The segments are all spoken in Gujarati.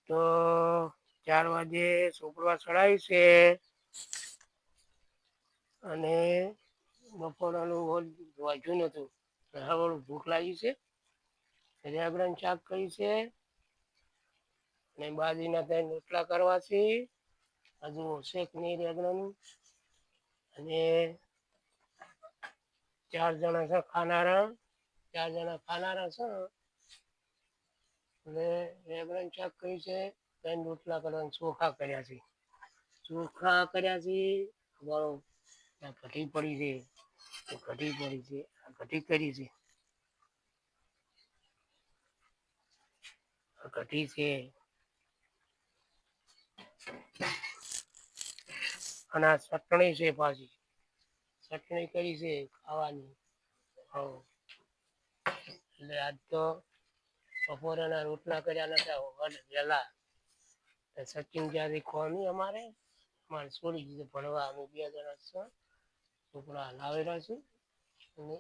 તો 4 વાગે છોકરા ચડાવી છે અને બપોરનું વાંચ્યું નતું હવે ભૂખ લાગી છે રેગડાનું શાક કરી છે અને બાજરીના 3 રોટલા કરવા છે હજુ શેક નહીં રેગડાનું અને 4 જણા છે ખાનારા 4 જણા ખાનારા છે એટલે રેગડાનું શાક કર્યું છે 3 રોટલા કરવાના ચોખા કર્યા છે કઢી પડી છે કઢી કરી છે કઢી છે અને ચટણી છે પાછી ચટણી કરી છે ખાવાની એટલે આજ તો બપોરના રોટલા કર્યા નતા વહેલા સચિન જ્યાંથી ખોની અમારે છોડી દીધું ભણવા અમે 2 જણા છો છોકરા લાવેલા છે અને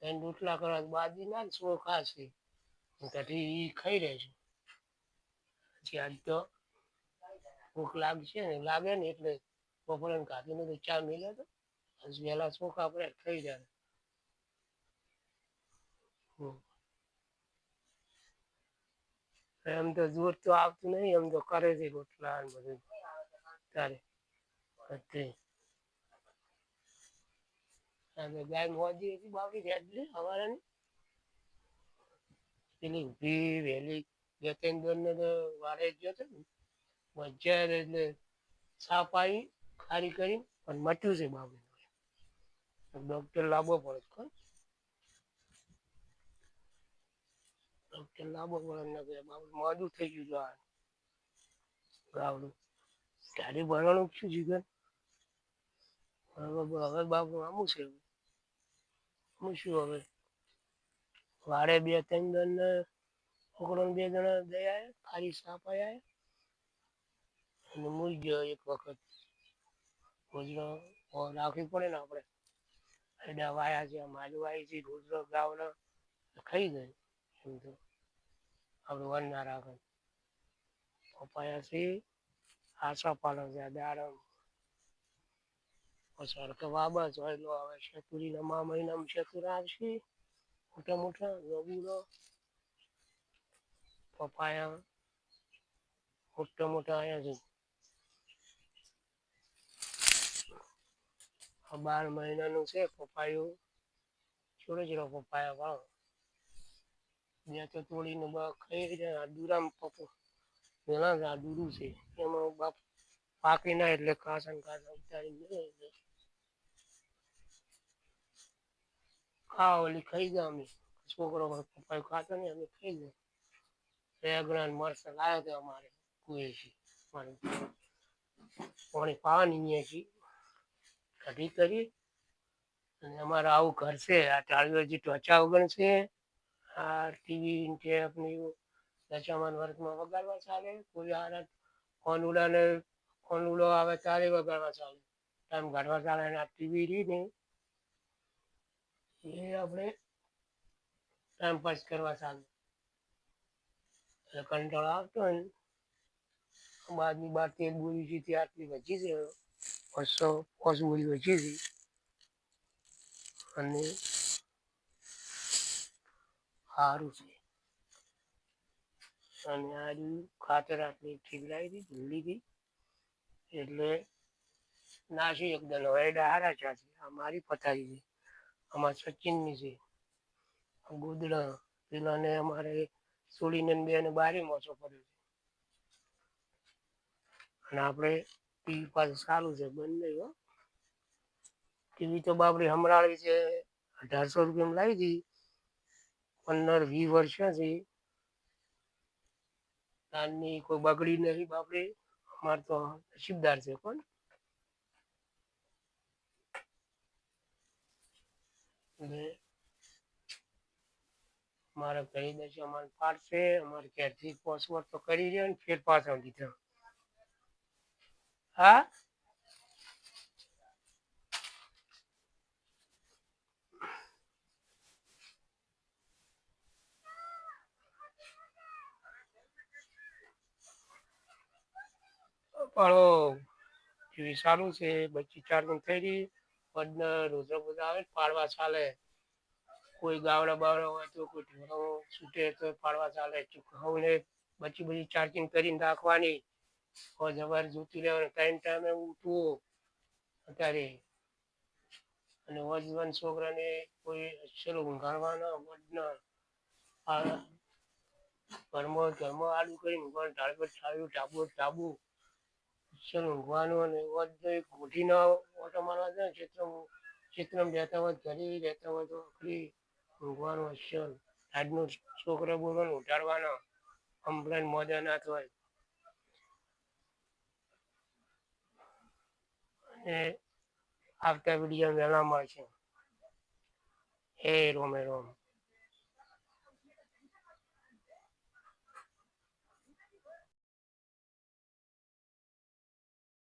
3 રોટલા કરવા બાજરીના ચોખા છે કઢી ખાઈ રહેશે પછી આજ તો ભૂખ લાગે ને એટલે બપોરે કાઢીને તો ચા મેલ્યો હતો વહેલા ચોખા આપણે થઈ જાય એમ તો જોર તો આવતું નહીં એમ તો કરે છે રોટલા બધું તારે ગાય મોજી હતી બાપડી રેડલી હવારની પેલી ઊભી વહેલી 2-3 ને તો વારે ગયો હતો ને મજા એટલે સાપ આવી ખારી કરી પણ મટ્યું છે બાપડી ડોક્ટર લાવવો પડે મોડું થઈ ગયું ગાવડું ત્યારે ભરવાનું શું જીગર હવે બાપુ આમું છે હું શું હવે વારે 2-3 જણ છોકરો 2 જણા દયા ખાલી સાપ આવ્યા અને મૂઈ ગયો એક વખત રોજનો રાખવી પડે ને આપણે એડા વાયા છે માજુ આવી છે રોજનો ગાવડો ખાઈ ગઈ એમ તો આપણે વન ના રાખે પપાયા છે આશા પાલક છે દાડમ સરખે વાબસ હોય લો હવે શેતુરીના મહિનામાં શેતુરા આવશે મોટા રબુડો પપાયા મોટા આવ્યા છે 12 મહિનાનું છે પપાયું છોડો પપાયા વાળો બે તો તોડીને ખાઈ જાય દુરામ પપો પેલા દૂરું છે એમાં બાપ પાકી ના એટલે કાસન ઉતારી ઓલી ખાઈ ગયા અમે છોકરો પપ્પા ખાતો ને અમે ખાઈ ગયા રેગણા મરસ લાવ્યા હતા અમારે કુએથી પાણી પાવાની કઢી કરી અને અમારે આવું ઘર છે આ ટાળીઓ હજી ત્વચા વગર છે આ ટીવી ટેપ ને દશામાન વર્ગમાં વગાડવા ચાલે કોઈ હારા કોનુડો આવે ત્યારે વગાડવા ચાલે ટાઈમ કાઢવા ચાલે આ ટીવી રહી ને એ આપણે ટાઈમ પાસ કરવા ચાલે એટલે કંટાળો આવતો હોય ને બાદની 13 બોરી છે તે આટલી વધી છે 200 બોરી વધી છે અને સારું છે અને આ ખાતર આટલી ઠીકરાઈ હતી લીધી એટલે નાસી એકદમ એડા હારા છે આ મારી પથારી છે અમારા સચિનની છે ગોદડા પેલાને અમારે છોડીને 2 ને બારે મોસો પડ્યો છે અને આપણે ટીવી પાસે સારું છે બંધ નહીં ટીવી તો બાપડી હમણાળી છે 1800 રૂપિયામાં લાવી હતી 15-20 વર્ષ છે તારની કોઈ બગડી નથી બાપડી અમારે તો નસીબદાર છે કોણ એટલે મારે કહી દે છે અમારે પાડશે અમારે ક્યાંથી પોસવટ તો કરી દે ને ફેર પાછા લીધા હા પાડો જેવી સારું છે, બચ્ચી ચાર્જિંગ થઈ રહી. બધને રોજા બધા આવે પાડવા ચાલે. કોઈ ગાવડા બાવડા હોય તો કોઈ ઢોરો છૂટે તો પાડવા ચાલે. ને બચ્ચી બધી ચાર્જિંગ કરીને રાખવાની. સવારે જોતી રહેવાનું ટાઈમે ઉઠવું અત્યારે. અને વજન છોકરાને કોઈ અસલ ઊંઘાડવાના વજન ઘરમાં આલુ કરીને ઢાળ પર ટાબુ ઊંઘવાનું અને કોઠીના ઓટો મારવા જાય ક્ષેત્રમાં રહેતા હોય ઘરે રહેતા હોય તો ઊંઘવાનું આજનો છોકરો બોલો ઉઠાડવાનો કમ્પ્લેન મોજા ના હોય. અને આવતા વિડીયો વહેલા મળશે. હે રોમે રોમ.